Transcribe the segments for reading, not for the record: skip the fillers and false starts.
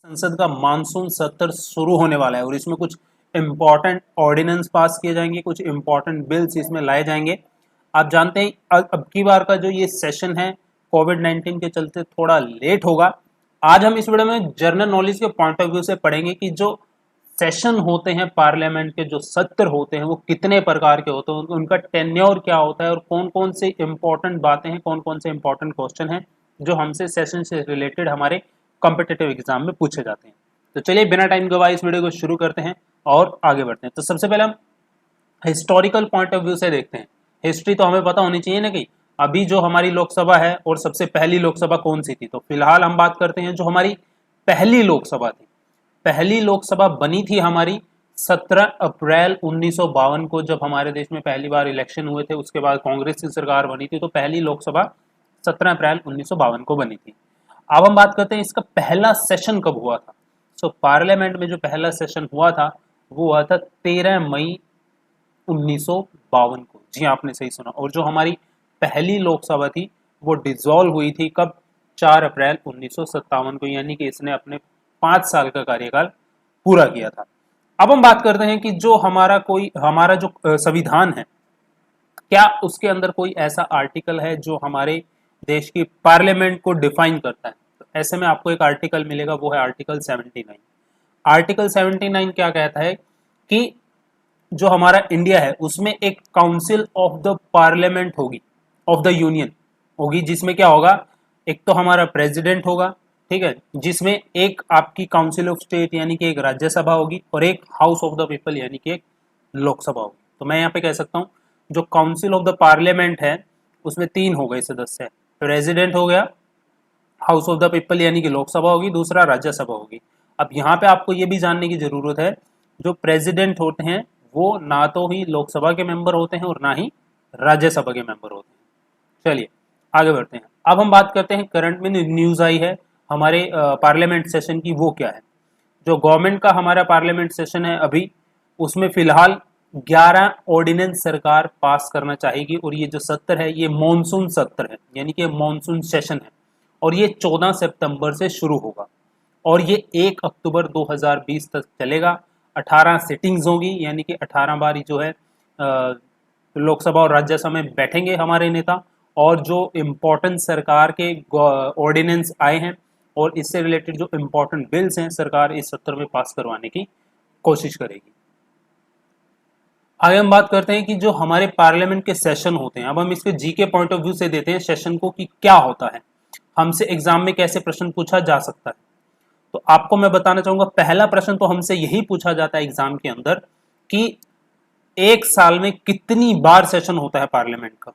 संसद का मानसून सत्र शुरू होने वाला है और इसमें कुछ इंपॉर्टेंट ऑर्डिनेंस पास किए जाएंगे, कुछ इंपॉर्टेंट बिल्स इसमें लाए जाएंगे। आप जानते हैं अब की बार का जो ये सेशन है कोविड-19 के चलते थोड़ा लेट होगा। आज हम इस वीडियो में जनरल नॉलेज के पॉइंट ऑफ व्यू से पढ़ेंगे कि जो सेशन होते हैं पार्लियामेंट के, जो सत्र होते हैं वो कितने प्रकार के होते हैं, उनका टेन्योर क्या होता है और कौन कौन से इंपॉर्टेंट बातें हैं, कौन कौन से इंपॉर्टेंट क्वेश्चन हैं जो हमसे सेशन से रिलेटेड हमारे कॉम्पिटिटिव एग्जाम में पूछे जाते हैं। तो चलिए बिना टाइम गवाए इस वीडियो को शुरू करते हैं और आगे बढ़ते हैं। तो सबसे पहले हम हिस्टोरिकल पॉइंट ऑफ व्यू से देखते हैं। हिस्ट्री तो हमें पता होनी चाहिए ना कि अभी जो हमारी लोकसभा है और सबसे पहली लोकसभा कौन सी थी। तो फिलहाल हम बात करते हैं जो हमारी पहली लोकसभा थी। पहली लोकसभा बनी थी हमारी 17 अप्रैल 1952 को, जब हमारे देश में पहली बार इलेक्शन हुए थे। उसके बाद कांग्रेस की सरकार बनी थी, तो पहली लोकसभा 17 अप्रैल 1952 को बनी थी। अब हम बात करते हैं इसका पहला सेशन कब हुआ था। सो पार्लियामेंट में जो पहला सेशन हुआ था वो हुआ था 13 मई 1952 को। जी आपने सही सुना। और जो हमारी पहली लोकसभा थी वो डिसॉल्व हुई थी कब? 4 अप्रैल 1957 को, यानी कि इसने अपने 5 साल का कार्यकाल पूरा किया था। अब हम बात करते हैं कि जो हमारा जो संविधान है, क्या उसके अंदर कोई ऐसा आर्टिकल है जो हमारे देश की पार्लियामेंट को डिफाइन करता है। तो ऐसे में आपको एक आर्टिकल मिलेगा, वो है आर्टिकल 79। आर्टिकल 79 क्या कहता है कि जो हमारा इंडिया है उसमें एक काउंसिल ऑफ द पार्लियामेंट होगी, ऑफ द यूनियन होगी, जिसमें क्या होगा, एक तो हमारा प्रेसिडेंट होगा, ठीक है, जिसमें एक आपकी काउंसिल ऑफ स्टेट यानी कि एक राज्यसभा होगी और एक हाउस ऑफ द पीपल यानी कि एक लोकसभा होगी। तो मैं यहाँ पे कह सकता हूँ जो काउंसिल ऑफ द पार्लियामेंट है उसमें 3 हो गए सदस्य, प्रेसिडेंट हो गया, हाउस ऑफ द पीपल यानी कि लोकसभा होगी, दूसरा राज्यसभा होगी। अब यहाँ पे आपको ये भी जानने की जरूरत है, जो प्रेसिडेंट होते हैं वो ना तो ही लोकसभा के मेंबर होते हैं और ना ही राज्यसभा के मेंबर होते हैं। चलिए आगे बढ़ते हैं। अब हम बात करते हैं करंट में न्यूज आई है हमारे पार्लियामेंट सेशन की, वो क्या है। जो गवर्नमेंट का हमारा पार्लियामेंट सेशन है अभी, उसमें फिलहाल 11 ऑर्डिनेंस सरकार पास करना चाहेगी और ये जो सत्र है ये मॉनसून सत्र है, यानी कि मॉनसून सेशन है और ये 14 सितंबर से शुरू होगा और ये 1 अक्टूबर 2020 तक चलेगा। 18 सिटिंग्स होगी, यानी कि 18 बार जो है लोकसभा और राज्यसभा में बैठेंगे हमारे नेता, और जो इम्पोर्टेंट सरकार के ऑर्डिनेंस आए हैं और इससे रिलेटेड जो इम्पोर्टेंट बिल्स हैं सरकार इस सत्र में पास करवाने की कोशिश करेगी। आगे हम बात करते हैं कि जो हमारे पार्लियामेंट के सेशन होते हैं, अब हम इसके जी के पॉइंट ऑफ व्यू से देते हैं सेशन को कि क्या होता है, हमसे एग्जाम में कैसे प्रश्न पूछा जा सकता है। तो आपको मैं बताना चाहूंगा, पहला प्रश्न तो हमसे यही पूछा जाता है एग्जाम के अंदर कि एक साल में कितनी बार सेशन होता है पार्लियामेंट का,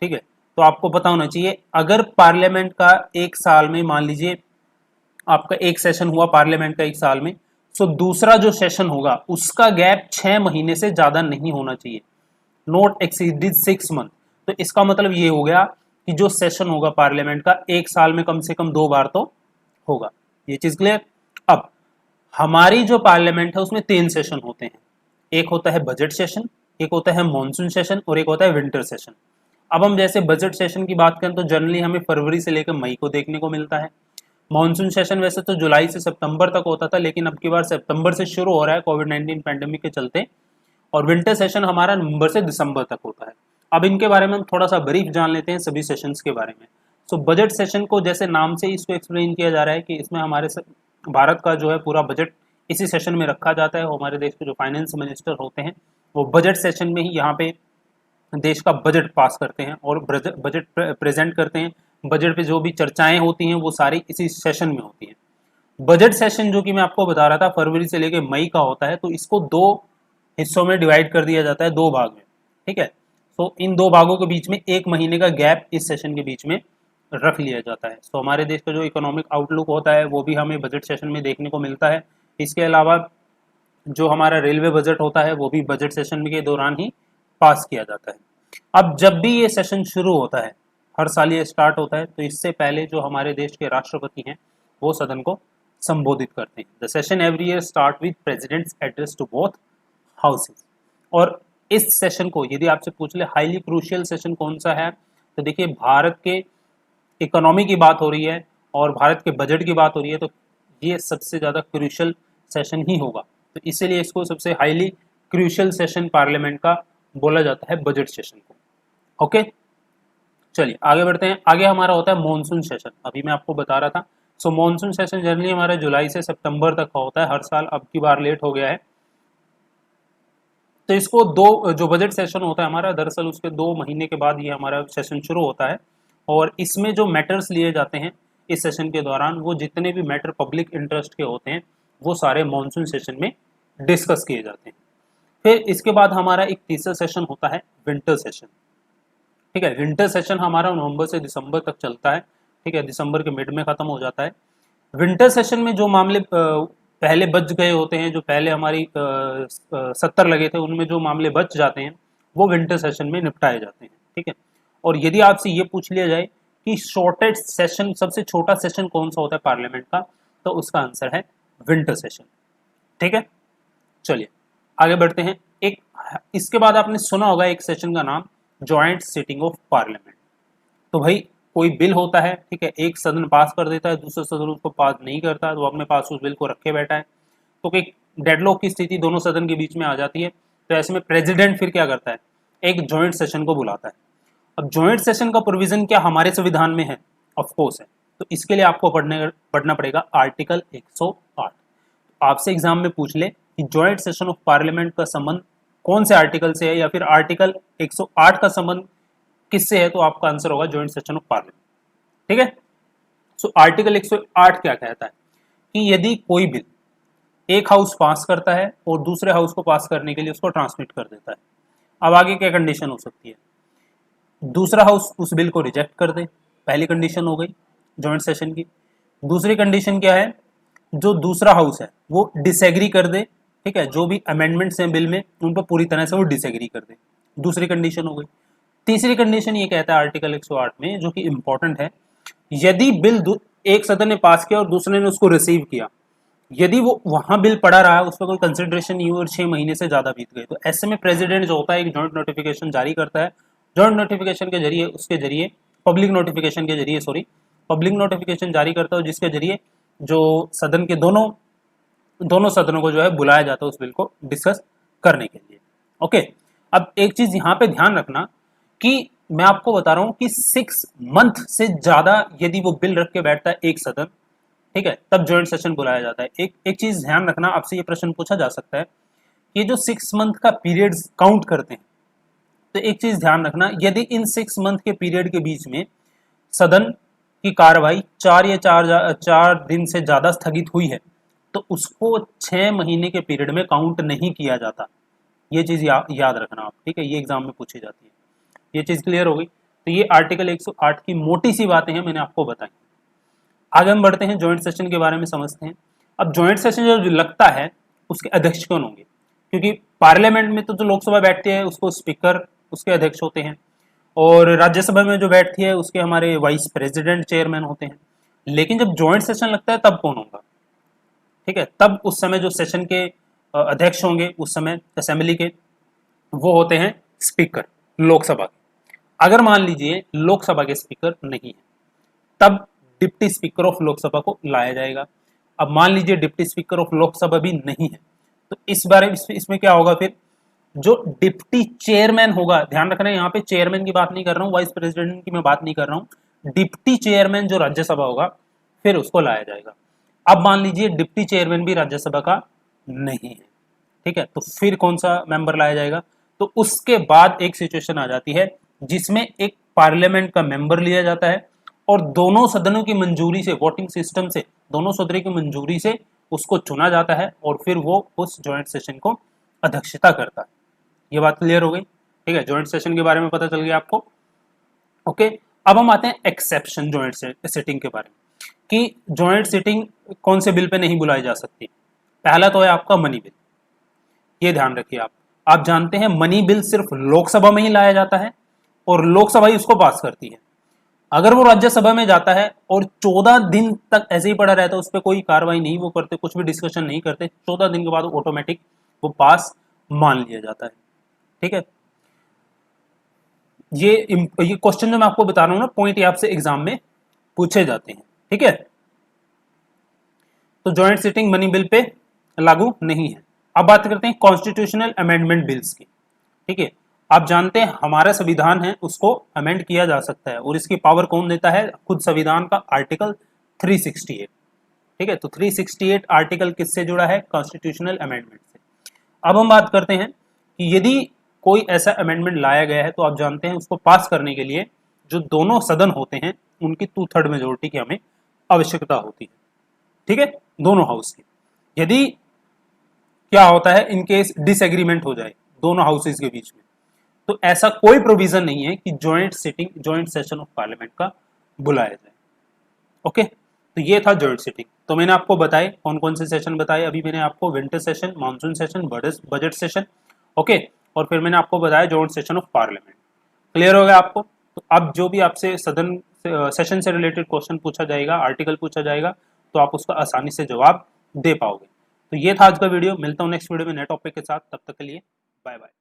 ठीक है। तो आपको पता होना चाहिए, अगर पार्लियामेंट का एक साल में, मान लीजिए आपका एक सेशन हुआ पार्लियामेंट का एक साल में, तो दूसरा जो सेशन होगा उसका गैप 6 महीने से ज्यादा नहीं होना चाहिए, नॉट एक्सीडेड 6 मंथ। तो इसका मतलब ये हो गया कि जो सेशन होगा पार्लियामेंट का एक साल में कम से कम 2 बार तो होगा। ये चीज क्लियर। अब हमारी जो पार्लियामेंट है उसमें 3 सेशन होते हैं, एक होता है बजट सेशन, एक होता है मॉनसून सेशन और एक होता है विंटर सेशन। अब हम जैसे बजट सेशन की बात करें तो जनरली हमें फरवरी से लेकर मई को देखने को मिलता है। मॉनसून सेशन वैसे तो जुलाई से सितंबर तक होता था, लेकिन अब की बार सितंबर से शुरू हो रहा है कोविड-19 पैंडेमिक के चलते, और विंटर सेशन हमारा नवंबर से दिसंबर तक होता है। अब इनके बारे में हम थोड़ा सा ब्रीफ जान लेते हैं सभी सेशंस के बारे में। सो बजट सेशन को जैसे नाम से इसको एक्सप्लेन किया जा रहा है कि इसमें हमारे भारत का जो है पूरा बजट इसी सेशन में रखा जाता है। हमारे देश के जो फाइनेंस मिनिस्टर होते हैं वो बजट सेशन में ही यहाँ पे देश का बजट पास करते हैं और बजट प्रेजेंट करते हैं। बजट पे जो भी चर्चाएं होती हैं वो सारी इसी सेशन में होती हैं। बजट सेशन जो कि मैं आपको बता रहा था फरवरी से लेकर मई का होता है, तो इसको 2 हिस्सों में डिवाइड कर दिया जाता है, 2 भाग में, ठीक है। तो इन 2 भागों के बीच में 1 महीने का गैप इस सेशन के बीच में रख लिया जाता है। तो हमारे देश का जो इकोनॉमिक आउटलुक होता है वो भी हमें बजट सेशन में देखने को मिलता है। इसके अलावा जो हमारा रेलवे बजट होता है वो भी बजट सेशन के दौरान ही पास किया जाता है। अब जब भी ये सेशन शुरू होता है, हर साल ये स्टार्ट होता है, तो इससे पहले जो हमारे देश के राष्ट्रपति हैं वो सदन को संबोधित करते हैं। The session every year start with president's address to both houses. और इस सेशन को यदि आपसे पूछ ले हाईली क्रूशियल सेशन कौन सा है, तो देखिए भारत के इकोनॉमी की बात हो रही है और भारत के बजट की बात हो रही है, तो ये सबसे ज़्यादा क्रूशियल सेशन ही होगा, तो इसीलिए इसको सबसे हाईली क्रूशियल सेशन पार्लियामेंट का बोला जाता है बजट सेशन को। ओके, चलिए आगे बढ़ते हैं। आगे हमारा होता है मॉनसून सेशन, अभी मैं आपको बता रहा था। सो मॉनसून सेशन जनरली हमारा जुलाई से सितंबर तक का होता है हर साल, अब की बार लेट हो गया है। तो इसको दो, जो बजट सेशन होता है हमारा, दरअसल उसके 2 महीने के बाद ये हमारा सेशन शुरू होता है, और इसमें जो मैटर्स लिए जाते हैं इस सेशन के दौरान, वो जितने भी मैटर पब्लिक इंटरेस्ट के होते हैं वो सारे मॉनसून सेशन में डिस्कस किए जाते हैं। फिर इसके बाद हमारा एक तीसरा सेशन होता है विंटर सेशन। ठीक है, विंटर सेशन हमारा नवंबर से दिसंबर तक चलता है। ठीक है, दिसंबर के मिड में खत्म हो जाता है। विंटर सेशन में जो मामले पहले बच गए होते हैं, जो पहले हमारी 70 लगे थे उनमें जो मामले बच जाते हैं वो विंटर सेशन में निपटाए जाते हैं। ठीक है, और यदि आपसे ये पूछ लिया जाए कि शॉर्टेस्ट सेशन, सबसे छोटा सेशन कौन सा होता है पार्लियामेंट का, तो उसका आंसर है विंटर सेशन। ठीक है, चलिए आगे बढ़ते हैं। एक इसके बाद आपने सुना होगा एक सेशन का नाम जॉइंट सिटिंग ऑफ पार्लियामेंट। तो भाई कोई बिल होता है, ठीक है, एक सदन पास कर देता है, दूसरा सदन उसको पास नहीं करता, तो अपने पास उस बिल को रखे बैठा है, तो एक डेडलॉक की स्थिति दोनों सदन के बीच में आ जाती है। तो ऐसे में प्रेसिडेंट फिर क्या करता है, एक जॉइंट सेशन को बुलाता है। अब जॉइंट सेशन का प्रोविजन क्या हमारे संविधान में है, ऑफ कोर्स है, तो इसके लिए आपको पढ़ना पड़ेगा आर्टिकल 108। आपसे एग्जाम में पूछ ले कि जॉइंट सेशन ऑफ पार्लियामेंट का संबंध कौन से आर्टिकल से है, या फिर आर्टिकल 108 का संबंध किससे है, तो आपका आंसर होगा जॉइंट सेशन ऑफ पार्लियामेंट। ठीक है, सो आर्टिकल 108 क्या कहता है कि यदि कोई बिल एक हाउस पास करता है और दूसरे हाउस को पास करने के लिए उसको ट्रांसमिट कर देता है, अब आगे क्या कंडीशन हो सकती है, दूसरा हाउस उस बिल को रिजेक्ट कर दे, पहली कंडीशन हो गई जॉइंट सेशन की। दूसरी कंडीशन क्या है, जो दूसरा हाउस है वो डिसएग्री कर दे, ठीक है, जो भी अमेंडमेंट्स हैं बिल में उन पर पूरी तरह से वो डिसएग्री कर दे, दूसरी कंडीशन हो गई। तीसरी कंडीशन ये कहता है आर्टिकल 108 में, जो कि इंपॉर्टेंट है, यदि बिल एक सदन ने पास किया और दूसरे ने उसको रिसीव किया, यदि वो वहां बिल पड़ा रहा, उस पर कोई कंसिडरेशन नहीं हुई और 6 महीने से ज्यादा बीत गए, तो ऐसे में प्रेसिडेंट जो होता है एक जॉइंट नोटिफिकेशन जारी करता है। जॉइंट नोटिफिकेशन के जरिए, उसके जरिए पब्लिक नोटिफिकेशन के जरिए, सॉरी, पब्लिक नोटिफिकेशन जारी करता है, जिसके जरिए जो सदन के दोनों सदनों को जो है बुलाया जाता है उस बिल को डिस्कस करने के लिए। ओके, अब एक चीज यहाँ पे ध्यान रखना कि मैं आपको बता रहा हूं कि 6 मंथ से ज्यादा यदि वो बिल रख के बैठता है एक सदन, ठीक है, तब ज्वाइंट सेशन बुलाया जाता है। एक चीज ध्यान रखना, आपसे ये प्रश्न पूछा जा सकता है कि जो 6 मंथ का पीरियड काउंट करते हैं, तो एक चीज ध्यान रखना, यदि इन 6 मंथ के पीरियड के बीच में सदन की कार्रवाई 4 दिन से ज्यादा स्थगित हुई है, तो उसको 6 महीने के पीरियड में काउंट नहीं किया जाता। ये चीज याद रखना आप, ठीक है, ये एग्जाम में पूछी जाती है। ये चीज क्लियर हो गई। तो ये आर्टिकल 108 की मोटी सी बातें हैं, मैंने आपको बताई। आगे हम बढ़ते हैं, ज्वाइंट सेशन के बारे में समझते हैं। अब ज्वाइंट सेशन जो लगता है उसके अध्यक्ष कौन होंगे, क्योंकि पार्लियामेंट में तो जो लोकसभा बैठती है उसको स्पीकर उसके अध्यक्ष होते हैं, और राज्यसभा में जो बैठती है उसके हमारे वाइस प्रेसिडेंट चेयरमैन होते हैं। लेकिन जब ज्वाइंट सेशन लगता है तब कौन होगा, ठीक है, तब उस समय जो सेशन के अध्यक्ष होंगे उस समय असेंबली के, वो होते हैं स्पीकर लोकसभा के। अगर मान लीजिए लोकसभा के स्पीकर नहीं है, तब डिप्टी स्पीकर ऑफ लोकसभा को लाया जाएगा। अब मान लीजिए डिप्टी स्पीकर ऑफ लोकसभा भी नहीं है, तो इस बारे इसमें क्या होगा, फिर जो डिप्टी चेयरमैन होगा, ध्यान रखना यहाँ पे चेयरमैन की बात नहीं कर रहा हूँ, वाइस प्रेसिडेंट की मैं बात नहीं कर रहा हूँ, डिप्टी चेयरमैन जो राज्यसभा होगा फिर उसको लाया जाएगा। अब मान लीजिए डिप्टी चेयरमैन भी राज्यसभा का नहीं है, ठीक है, तो फिर कौन सा मेंबर लाया जाएगा, तो उसके बाद एक सिचुएशन आ जाती है जिसमें एक पार्लियामेंट का मेंबर लिया जाता है और दोनों सदनों की मंजूरी से, वोटिंग सिस्टम से दोनों सदनों की मंजूरी से उसको चुना जाता है, और फिर वो उस ज्वाइंट सेशन को अध्यक्षता करता है। ये बात क्लियर हो गई, ठीक है, ज्वाइंट सेशन के बारे में पता चल गया आपको। ओके, अब हम आते हैं एक्सेप्शन ज्वाइंट सिटिंग के बारे में, कि ज्वाइंट सिटिंग कौन से बिल पे नहीं बुलाई जा सकती। पहला तो है आपका मनी बिल, ये ध्यान रखिए आप जानते हैं मनी बिल सिर्फ लोकसभा में ही लाया जाता है और लोकसभा ही उसको पास करती है। अगर वो राज्यसभा में जाता है और 14 दिन तक ऐसे ही पड़ा रहता है, उस पर कोई कार्रवाई नहीं वो करते, कुछ भी डिस्कशन नहीं करते, 14 दिन के बाद ऑटोमेटिक वो पास मान लिया जाता है। ठीक है, ये क्वेश्चन जो मैं आपको बता रहा हूं ना, पॉइंट ये आपसे एग्जाम में पूछे जाते हैं। ठीक है, तो joint sitting money bill pay लागू नहीं है। अब बात करते हैं कॉन्स्टिट्यूशनल अमेंडमेंट बिल्स की। ठीक है, आप जानते हैं हमारा संविधान है उसको अमेंड किया जा सकता है और इसकी पावर कौन देता है? खुद संविधान का आर्टिकल 368। ठीक है, तो 368 आर्टिकल किससे जुड़ा है? कॉन्स्टिट्यूशनल अमेंडमेंट से। अब हम बात करते हैं कि यदि कोई ऐसा अमेंडमेंट लाया गया है तो आप जानते हैं उसको पास करने के लिए जो दोनों सदन होते हैं उनकी 2/3 मेजोरिटी की हमें आवश्यकता होती है। ठीक है, दोनों हाउस की। यदि क्या होता है इन केस डिसएग्रीमेंट हो जाए दोनों हाउसेज के बीच में, तो ऐसा कोई प्रोविजन नहीं है कि जॉइंट सेशन ऑफ पार्लियामेंट का बुलाया जाए। ओके, तो ये था जॉइंट सिटिंग। तो मैंने आपको बताए कौन कौन से सेशन बताए। अभी मैंने आपको winter session, monsoon session, budget session, okay, और फिर मैंने आपको बताया joint session of parliament. Clear हो गया आपको? तो अब जो भी आपसे सदन सेशन से रिलेटेड क्वेश्चन पूछा जाएगा, आर्टिकल पूछा जाएगा, तो आप उसका आसानी से जवाब दे पाओगे। तो ये था आज का वीडियो। मिलता हूँ नेक्स्ट वीडियो में नए टॉपिक के साथ। तब तक के लिए बाय बाय।